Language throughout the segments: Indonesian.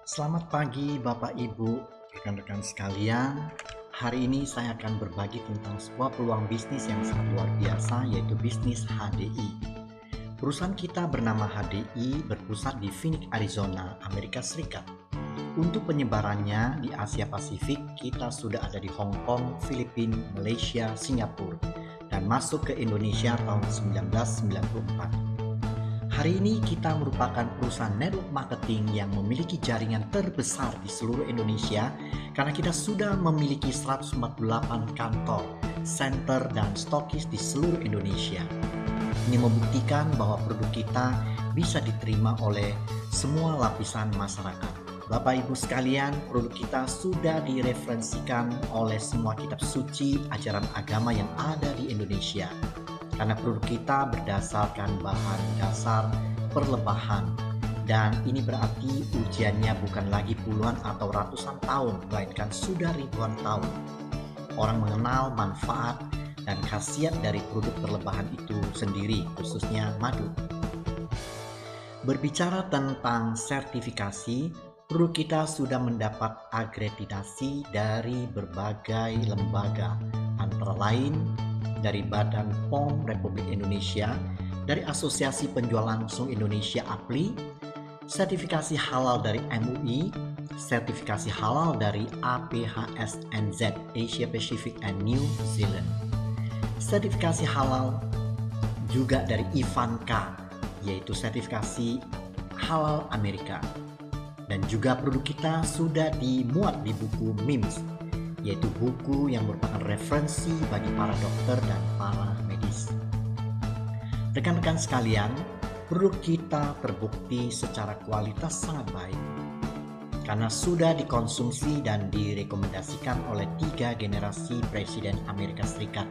Selamat pagi Bapak Ibu, rekan-rekan sekalian. Hari ini saya akan berbagi tentang sebuah peluang bisnis yang sangat luar biasa, yaitu bisnis HDI. Perusahaan kita bernama HDI berpusat di Phoenix, Arizona, Amerika Serikat. Untuk penyebarannya di Asia Pasifik, kita sudah ada di Hong Kong, Filipina, Malaysia, Singapura, dan masuk ke Indonesia tahun 1994. Hari ini kita merupakan perusahaan network marketing yang memiliki jaringan terbesar di seluruh Indonesia karena kita sudah memiliki 148 kantor, center, dan stokis di seluruh Indonesia. Ini membuktikan bahwa produk kita bisa diterima oleh semua lapisan masyarakat. Bapak Ibu sekalian, produk kita sudah direferensikan oleh semua kitab suci ajaran agama yang ada di Indonesia. Karena produk kita berdasarkan bahan dasar perlebahan, dan ini berarti ujiannya bukan lagi puluhan atau ratusan tahun, melainkan sudah ribuan tahun. Orang mengenal manfaat dan khasiat dari produk perlebahan itu sendiri, khususnya madu. Berbicara tentang sertifikasi, produk kita sudah mendapat akreditasi dari berbagai lembaga, antara lain dari Badan POM Republik Indonesia, dari Asosiasi Penjual Langsung Indonesia APLI, sertifikasi halal dari MUI, sertifikasi halal dari APHSNZ Asia Pacific and New Zealand, sertifikasi halal juga dari IVANCA, yaitu sertifikasi halal Amerika. Dan juga produk kita sudah dimuat di buku MIMS, yaitu buku yang merupakan referensi bagi para dokter dan para medis. Rekan-rekan sekalian, produk kita terbukti secara kualitas sangat baik karena sudah dikonsumsi dan direkomendasikan oleh 3 generasi Presiden Amerika Serikat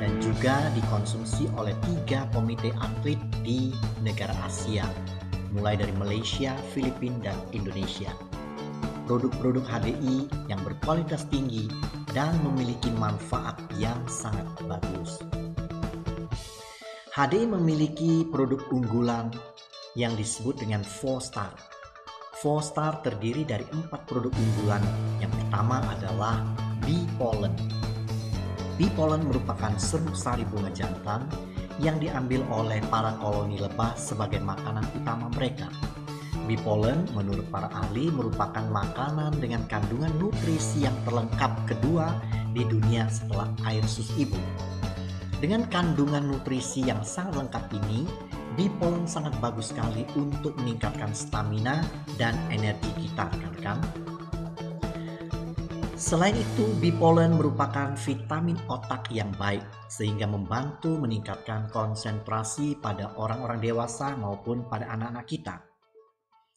dan juga dikonsumsi oleh 3 komite atlet di negara Asia, mulai dari Malaysia, Filipina, dan Indonesia. Produk-produk HDI yang berkualitas tinggi dan memiliki manfaat yang sangat bagus. HDI memiliki produk unggulan yang disebut dengan 4-star. 4-star terdiri dari 4 produk unggulan. Yang pertama adalah bee pollen. Bee pollen merupakan serbuk sari bunga jantan yang diambil oleh para koloni lebah sebagai makanan utama mereka. Bee pollen menurut para ahli merupakan makanan dengan kandungan nutrisi yang terlengkap kedua di dunia setelah air susu ibu. Dengan kandungan nutrisi yang sangat lengkap ini, bee pollen sangat bagus sekali untuk meningkatkan stamina dan energi kita, rekan-rekan. Selain itu, bee pollen merupakan vitamin otak yang baik sehingga membantu meningkatkan konsentrasi pada orang-orang dewasa maupun pada anak-anak kita.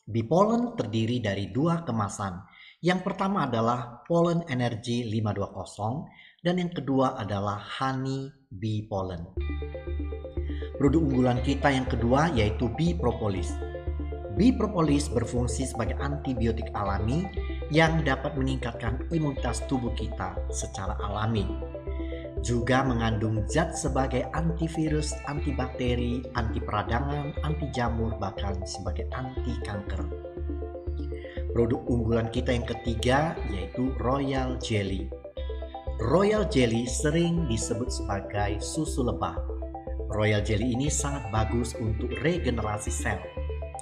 Bee pollen terdiri dari 2 kemasan. Yang pertama adalah Pollen Energy 520 dan yang kedua adalah Honey Bee Pollen. Produk unggulan kita yang kedua yaitu Bee Propolis. Bee Propolis berfungsi sebagai antibiotik alami yang dapat meningkatkan imunitas tubuh kita secara alami. Juga mengandung zat sebagai antivirus, antibakteri, anti peradangan, anti jamur, bahkan sebagai anti kanker. Produk unggulan kita yang ketiga yaitu Royal Jelly. Royal Jelly sering disebut sebagai susu lebah. Royal Jelly ini sangat bagus untuk regenerasi sel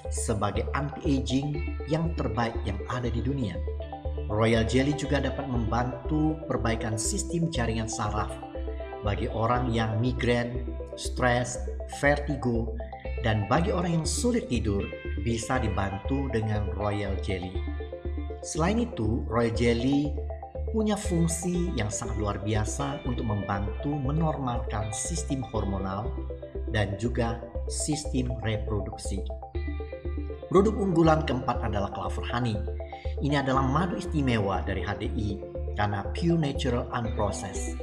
sebagai anti-aging yang terbaik yang ada di dunia. Royal Jelly juga dapat membantu perbaikan sistem jaringan saraf bagi orang yang migrain, stres, vertigo, dan bagi orang yang sulit tidur bisa dibantu dengan Royal Jelly. Selain itu, Royal Jelly punya fungsi yang sangat luar biasa untuk membantu menormalkan sistem hormonal dan juga sistem reproduksi. Produk unggulan keempat adalah Clover Honey. Ini adalah madu istimewa dari HDI karena pure natural unprocessed,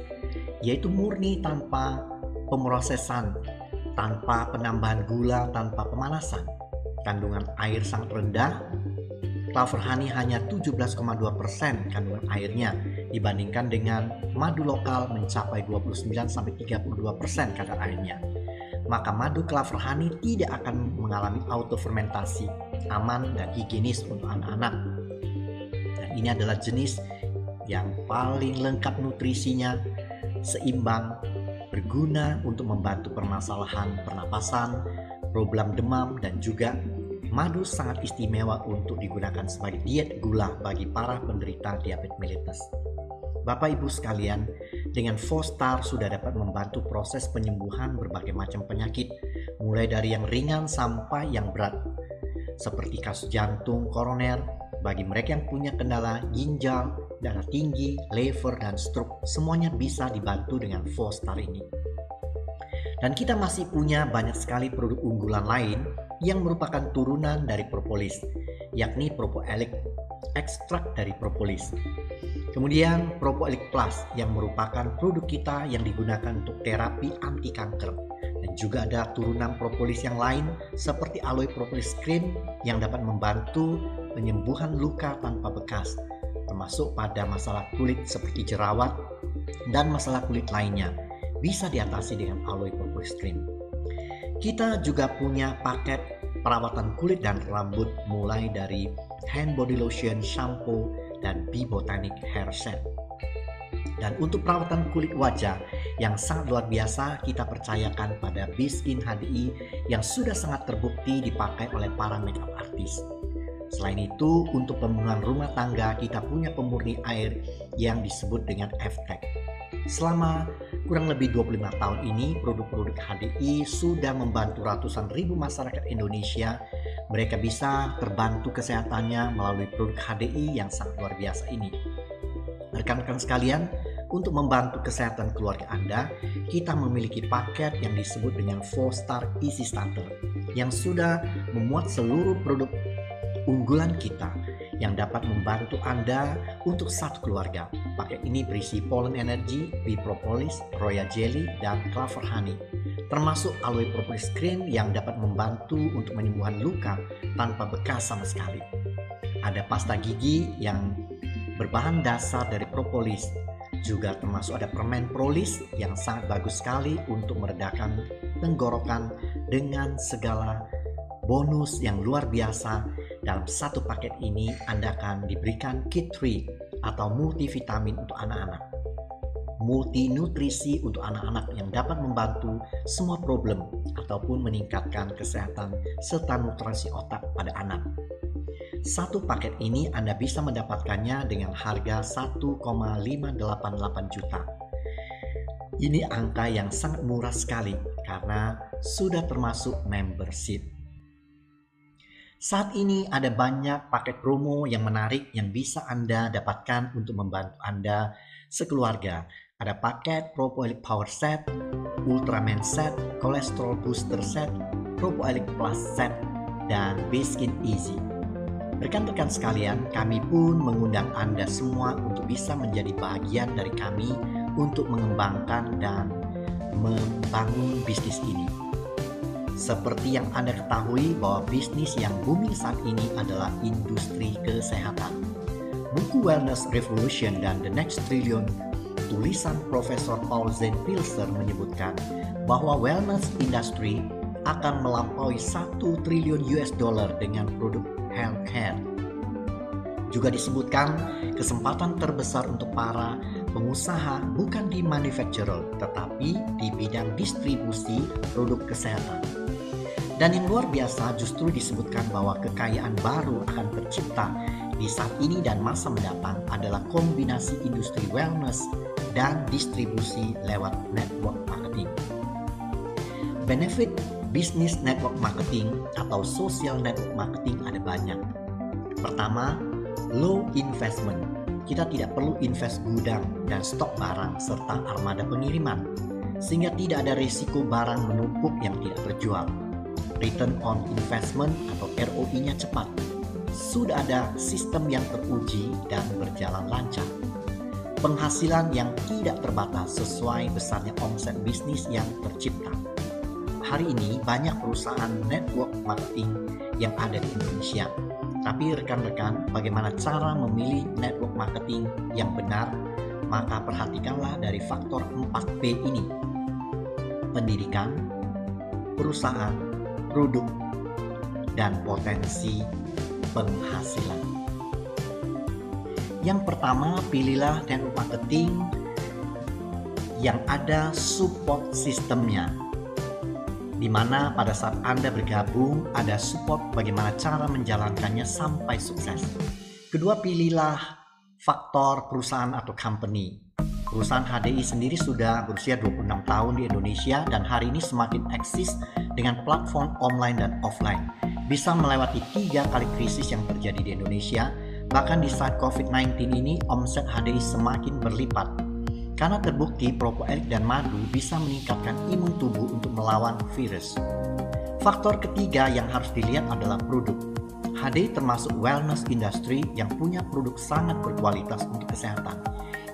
yaitu murni tanpa pemrosesan, tanpa penambahan gula, tanpa pemanasan. Kandungan air sangat rendah. Clover Honey hanya 17,2% kandungan airnya dibandingkan dengan madu lokal mencapai 29-32% kadar airnya. maka madu Clover Honey tidak akan mengalami autofermentasi, aman dan higienis untuk anak-anak. Dan ini adalah jenis yang paling lengkap nutrisinya, seimbang, berguna untuk membantu permasalahan pernapasan, problem demam, dan juga madu sangat istimewa untuk digunakan sebagai diet gula bagi para penderita diabetes mellitus. Bapak Ibu sekalian, dengan 4-Star sudah dapat membantu proses penyembuhan berbagai macam penyakit, mulai dari yang ringan sampai yang berat, seperti kasus jantung koroner, bagi mereka yang punya kendala ginjal, darah tinggi, liver, dan stroke, semuanya bisa dibantu dengan 4-Star ini. Dan kita masih punya banyak sekali produk unggulan lain yang merupakan turunan dari propolis, yakni Propoelic, ekstrak dari propolis. Kemudian Propoelic Plus yang merupakan produk kita yang digunakan untuk terapi anti kanker. Dan juga ada turunan propolis yang lain seperti Aloe Propolis Cream yang dapat membantu penyembuhan luka tanpa bekas, termasuk pada masalah kulit seperti jerawat dan masalah kulit lainnya, bisa diatasi dengan Aloe Propolis Cream. Kita juga punya paket perawatan kulit dan rambut mulai dari hand body lotion, shampoo, dan Bee Botanic hair set. Dan untuk perawatan kulit wajah yang sangat luar biasa, kita percayakan pada Be-Skin HDI yang sudah sangat terbukti dipakai oleh para makeup artist. Selain itu, untuk pembuangan rumah tangga kita punya pemurni air yang disebut dengan F-Tech. Selama kurang lebih 25 tahun ini, produk-produk HDI sudah membantu ratusan ribu masyarakat Indonesia. Mereka bisa terbantu kesehatannya melalui produk HDI yang sangat luar biasa ini. Rekan-rekan sekalian, untuk membantu kesehatan keluarga Anda, kita memiliki paket yang disebut dengan 4-Star Easy Starter yang sudah memuat seluruh produk unggulan kita yang dapat membantu Anda untuk satu keluarga. Paket ini berisi Pollen Energy, Bee Propolis, Royal Jelly, dan Clover Honey, termasuk Aloe Propolis Cream yang dapat membantu untuk menyembuhkan luka tanpa bekas sama sekali. Ada pasta gigi yang berbahan dasar dari propolis, juga termasuk ada permen prolis yang sangat bagus sekali untuk meredakan tenggorokan dengan segala bonus yang luar biasa. Dalam satu paket ini Anda akan diberikan Kit 3 atau multivitamin untuk anak-anak, multi nutrisi untuk anak-anak yang dapat membantu semua problem ataupun meningkatkan kesehatan serta nutrisi otak pada anak. Satu paket ini Anda bisa mendapatkannya dengan harga 1,588 juta. Ini angka yang sangat murah sekali karena sudah termasuk membership. Saat ini ada banyak paket promo yang menarik yang bisa Anda dapatkan untuk membantu Anda sekeluarga. Ada paket Propoelic Power Set, Ultraman Set, Cholesterol Booster Set, Propoelic Plus Set, dan Be-Skin Easy. Rekan-rekan sekalian, kami pun mengundang Anda semua untuk bisa menjadi bagian dari kami untuk mengembangkan dan membangun bisnis ini. Seperti yang Anda ketahui bahwa bisnis yang booming saat ini adalah industri kesehatan. Buku Wellness Revolution dan The Next Trillion, tulisan Profesor Paul Zane Pilser menyebutkan bahwa wellness industry akan melampaui 1 triliun US dollar dengan produk healthcare. Juga disebutkan kesempatan terbesar untuk para pengusaha bukan di manufacturer tetapi di bidang distribusi produk kesehatan. Dan yang luar biasa justru disebutkan bahwa kekayaan baru akan tercipta di saat ini dan masa mendatang adalah kombinasi industri wellness dan distribusi lewat network marketing. Benefit bisnis network marketing atau social network marketing ada banyak. Pertama, low investment. Kita tidak perlu invest gudang dan stok barang serta armada pengiriman, sehingga tidak ada risiko barang menumpuk yang tidak terjual. Return on investment atau ROI-nya cepat. Sudah ada sistem yang teruji dan berjalan lancar. Penghasilan yang tidak terbatas sesuai besarnya omset bisnis yang tercipta. Hari ini banyak perusahaan network marketing yang ada di Indonesia. Tapi rekan-rekan, bagaimana cara memilih network marketing yang benar? Maka perhatikanlah dari faktor 4P ini. Pendidikan, perusahaan, produk, dan potensi penghasilan. Yang pertama, pilihlah network marketing yang ada support sistemnya, di mana pada saat Anda bergabung ada support bagaimana cara menjalankannya sampai sukses. Kedua, pilihlah faktor perusahaan atau company. Perusahaan HDI sendiri sudah berusia 26 tahun di Indonesia dan hari ini semakin eksis dengan platform online dan offline. Bisa melewati 3 kali krisis yang terjadi di Indonesia. Bahkan di saat COVID-19 ini omset HDI semakin berlipat. Karena terbukti propolis dan madu bisa meningkatkan imun tubuh untuk melawan virus. Faktor ketiga yang harus dilihat adalah produk. HDI termasuk wellness industry yang punya produk sangat berkualitas untuk kesehatan.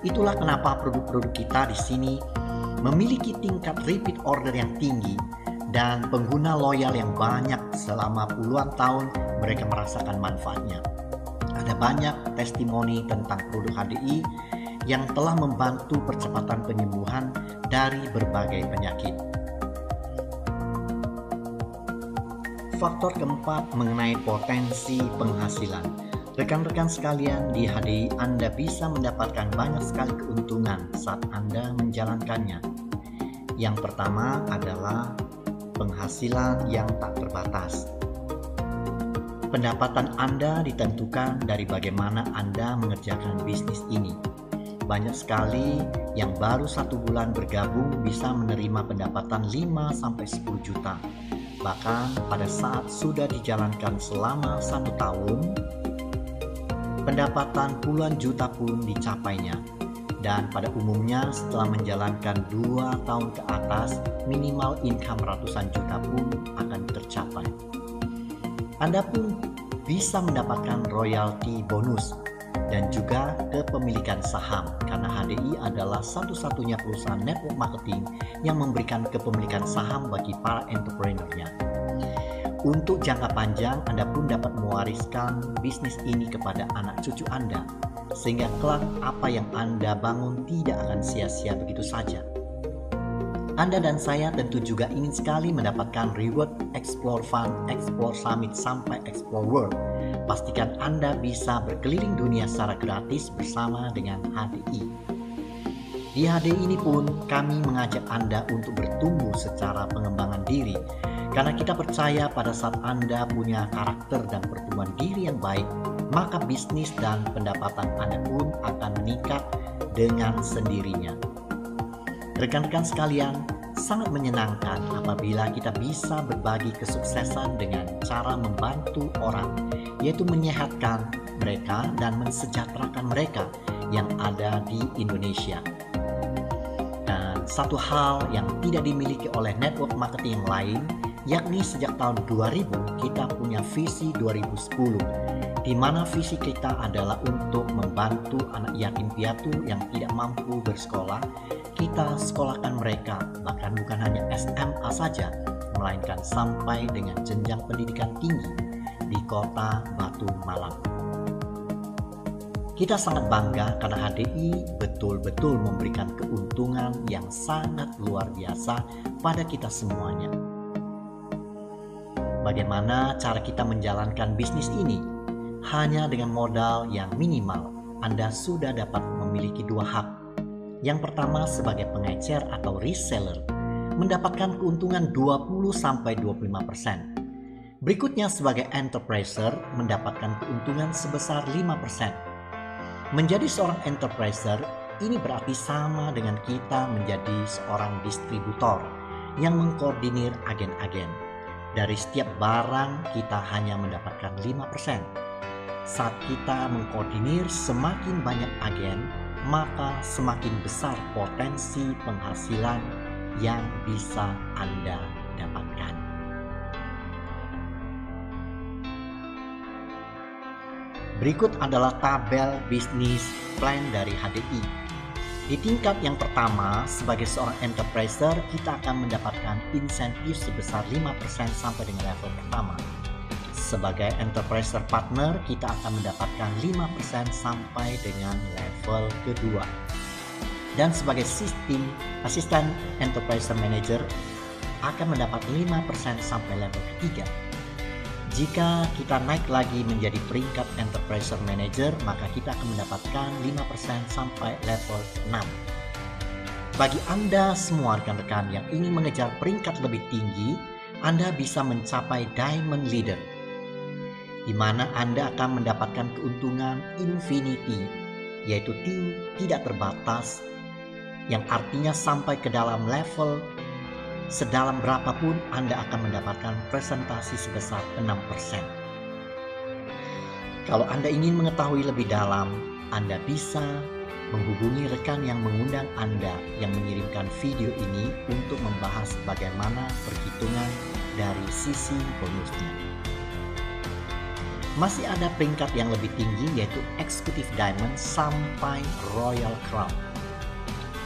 Itulah kenapa produk-produk kita di sini memiliki tingkat repeat order yang tinggi dan pengguna loyal yang banyak selama puluhan tahun mereka merasakan manfaatnya. Ada banyak testimoni tentang produk HDI yang telah membantu percepatan penyembuhan dari berbagai penyakit. Faktor keempat mengenai potensi penghasilan. Rekan-rekan sekalian, di HDI Anda bisa mendapatkan banyak sekali keuntungan saat Anda menjalankannya. Yang pertama adalah penghasilan yang tak terbatas. Pendapatan Anda ditentukan dari bagaimana Anda mengerjakan bisnis ini. Banyak sekali yang baru 1 bulan bergabung bisa menerima pendapatan 5-10 juta. Bahkan pada saat sudah dijalankan selama 1 tahun, pendapatan puluhan juta pun dicapainya. Dan pada umumnya setelah menjalankan 2 tahun ke atas, minimal income ratusan juta pun akan tercapai. Anda pun bisa mendapatkan royalti bonus dan juga kepemilikan saham karena HDI adalah satu-satunya perusahaan network marketing yang memberikan kepemilikan saham bagi para entrepreneur-nya. Untuk jangka panjang, Anda pun dapat mewariskan bisnis ini kepada anak cucu Anda, sehingga kelak apa yang Anda bangun tidak akan sia-sia begitu saja. Anda dan saya tentu juga ingin sekali mendapatkan reward Explore Fund, Explore Summit, sampai Explore World. Pastikan Anda bisa berkeliling dunia secara gratis bersama dengan HDI. Di HDI ini pun kami mengajak Anda untuk bertumbuh secara pengembangan diri. Karena kita percaya pada saat Anda punya karakter dan pertumbuhan diri yang baik, maka bisnis dan pendapatan Anda pun akan meningkat dengan sendirinya. Rekan-rekan sekalian, sangat menyenangkan apabila kita bisa berbagi kesuksesan dengan cara membantu orang, yaitu menyehatkan mereka dan mensejahterakan mereka yang ada di Indonesia. Dan satu hal yang tidak dimiliki oleh network marketing yang lain, yakni sejak tahun 2000 kita punya visi 2010, di mana visi kita adalah untuk membantu anak yatim piatu yang tidak mampu bersekolah. Kita sekolahkan mereka, bahkan bukan hanya SMA saja, melainkan sampai dengan jenjang pendidikan tinggi di kota Batu Malang. Kita sangat bangga karena HDI betul-betul memberikan keuntungan yang sangat luar biasa pada kita semuanya. Bagaimana cara kita menjalankan bisnis ini? Hanya dengan modal yang minimal, Anda sudah dapat memiliki 2 hak. Yang pertama sebagai pengecer atau reseller, mendapatkan keuntungan 20-25%. Berikutnya sebagai enterpriser, mendapatkan keuntungan sebesar 5%. Menjadi seorang enterpriser, ini berarti sama dengan kita menjadi seorang distributor yang mengkoordinir agen-agen. Dari setiap barang kita hanya mendapatkan 5%. Saat kita mengkoordinir semakin banyak agen, maka semakin besar potensi penghasilan yang bisa Anda dapatkan. Berikut adalah tabel bisnis plan dari HDI. Di tingkat yang pertama, sebagai seorang enterpriser, kita akan mendapatkan insentif sebesar 5% sampai dengan level pertama. Sebagai enterpriser partner, kita akan mendapatkan 5% sampai dengan level kedua. Dan sebagai asisten enterpriser manager, akan mendapat 5% sampai level ketiga. Jika kita naik lagi menjadi peringkat Enterprise Manager, maka kita akan mendapatkan 5% sampai level 6. Bagi Anda semua rekan-rekan yang ingin mengejar peringkat lebih tinggi, Anda bisa mencapai Diamond Leader, di mana Anda akan mendapatkan keuntungan infinity, yaitu tidak terbatas, yang artinya sampai ke dalam level sedalam berapapun Anda akan mendapatkan presentasi sebesar 6%. Kalau Anda ingin mengetahui lebih dalam, Anda bisa menghubungi rekan yang mengundang Anda yang mengirimkan video ini untuk membahas bagaimana perhitungan dari sisi bonusnya. Masih ada peringkat yang lebih tinggi, yaitu Executive Diamond sampai Royal Crown.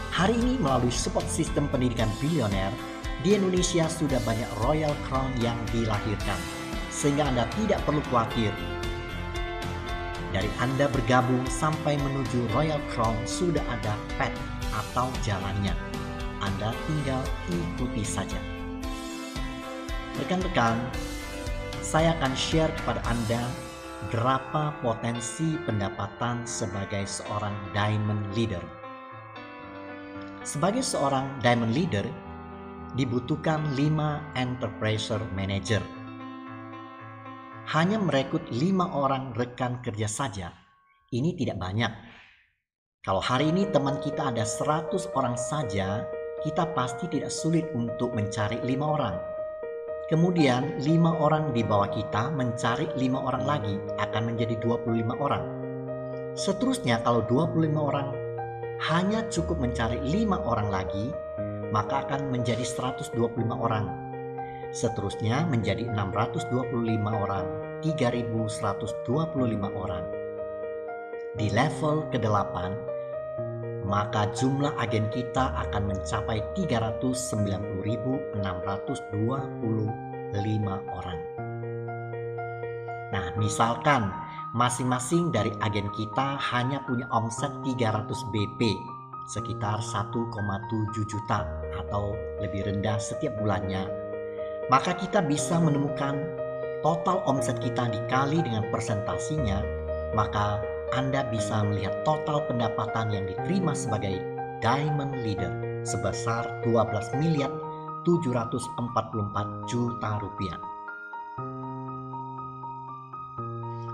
Hari ini melalui support sistem pendidikan bilioner, di Indonesia sudah banyak Royal Crown yang dilahirkan, sehingga Anda tidak perlu khawatir. Dari Anda bergabung sampai menuju Royal Crown sudah ada path atau jalannya. Anda tinggal ikuti saja. Rekan-rekan, saya akan share kepada Anda berapa potensi pendapatan sebagai seorang Diamond Leader. Sebagai seorang Diamond Leader, dibutuhkan 5 Enterprise Manager. Hanya merekrut 5 orang rekan kerja saja, ini tidak banyak. Kalau hari ini teman kita ada 100 orang saja, kita pasti tidak sulit untuk mencari 5 orang. Kemudian 5 orang di bawah kita mencari 5 orang lagi, akan menjadi 25 orang. Seterusnya kalau 25 orang hanya cukup mencari 5 orang lagi, maka akan menjadi 125 orang. Seterusnya menjadi 625 orang, 3125 orang. Di level ke-8, maka jumlah agen kita akan mencapai 390.625 orang. Nah, misalkan masing-masing dari agen kita hanya punya omset 300 BP, sekitar 1,7 juta atau lebih rendah setiap bulannya, maka kita bisa menemukan total omset kita dikali dengan persentasinya, maka Anda bisa melihat total pendapatan yang diterima sebagai Diamond Leader sebesar 12.744 juta rupiah.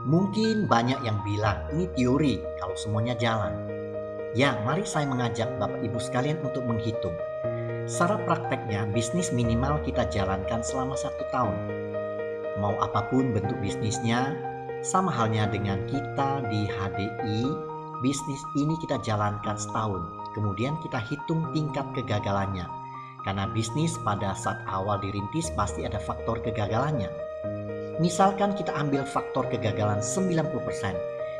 Mungkin banyak yang bilang ini teori kalau semuanya jalan. Ya, mari saya mengajak Bapak Ibu sekalian untuk menghitung. Secara prakteknya, bisnis minimal kita jalankan selama 1 tahun. Mau apapun bentuk bisnisnya, sama halnya dengan kita di HDI, bisnis ini kita jalankan setahun. Kemudian kita hitung tingkat kegagalannya. Karena bisnis pada saat awal dirintis pasti ada faktor kegagalannya. Misalkan kita ambil faktor kegagalan 90%,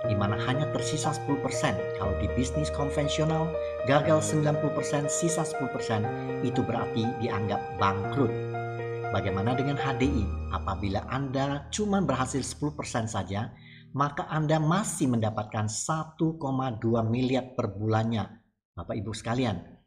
di mana hanya tersisa 10%. Kalau di bisnis konvensional, gagal 90%, sisa 10%, itu berarti dianggap bangkrut. Bagaimana dengan HDI? Apabila Anda cuma berhasil 10% saja, maka Anda masih mendapatkan 1,2 miliar per bulannya, Bapak Ibu sekalian.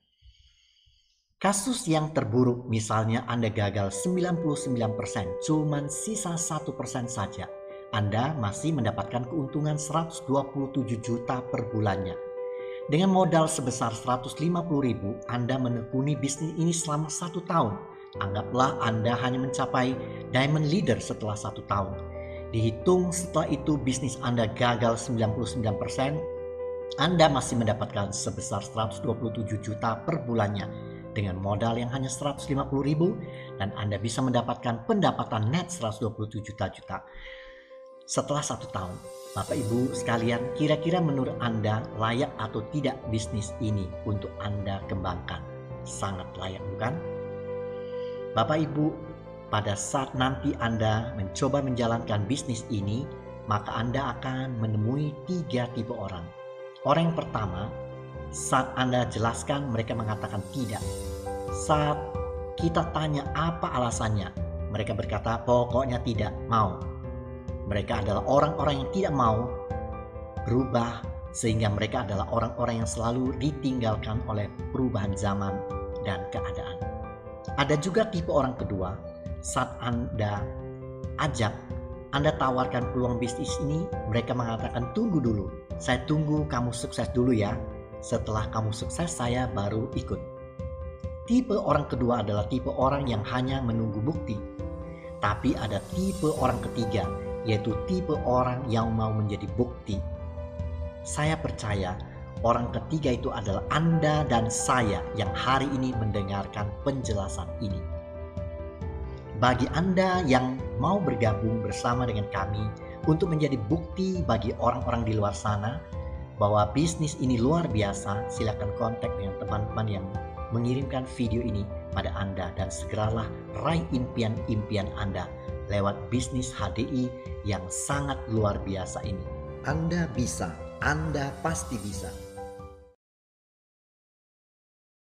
Kasus yang terburuk, misalnya Anda gagal 99%, cuma sisa 1% saja, Anda masih mendapatkan keuntungan 127 juta per bulannya. Dengan modal sebesar 150.000, Anda menekuni bisnis ini selama 1 tahun. Anggaplah Anda hanya mencapai Diamond Leader setelah 1 tahun. Dihitung setelah itu bisnis Anda gagal 99%, Anda masih mendapatkan sebesar 127 juta per bulannya. Dengan modal yang hanya 150.000, dan Anda bisa mendapatkan pendapatan net 127 juta. Setelah 1 tahun, Bapak Ibu sekalian, kira-kira menurut Anda layak atau tidak bisnis ini untuk Anda kembangkan? Sangat layak, bukan? Bapak Ibu, pada saat nanti Anda mencoba menjalankan bisnis ini, maka Anda akan menemui 3 tipe orang. Orang yang pertama, saat Anda jelaskan mereka mengatakan tidak. Saat kita tanya apa alasannya, mereka berkata pokoknya tidak mau. Mereka adalah orang-orang yang tidak mau berubah, sehingga mereka adalah orang-orang yang selalu ditinggalkan oleh perubahan zaman dan keadaan. Ada juga tipe orang kedua, saat Anda tawarkan peluang bisnis ini, mereka mengatakan tunggu dulu, saya tunggu kamu sukses dulu ya. Setelah kamu sukses saya baru ikut. Tipe orang kedua adalah tipe orang yang hanya menunggu bukti. Tapi ada tipe orang ketiga, yaitu tipe orang yang mau menjadi bukti. Saya percaya orang ketiga itu adalah Anda dan saya yang hari ini mendengarkan penjelasan ini. Bagi Anda yang mau bergabung bersama dengan kami untuk menjadi bukti bagi orang-orang di luar sana bahwa bisnis ini luar biasa, silakan kontak dengan teman-teman yang mengirimkan video ini pada Anda dan segeralah raih impian-impian Anda lewat bisnis HDI yang sangat luar biasa ini. Anda bisa, Anda pasti bisa.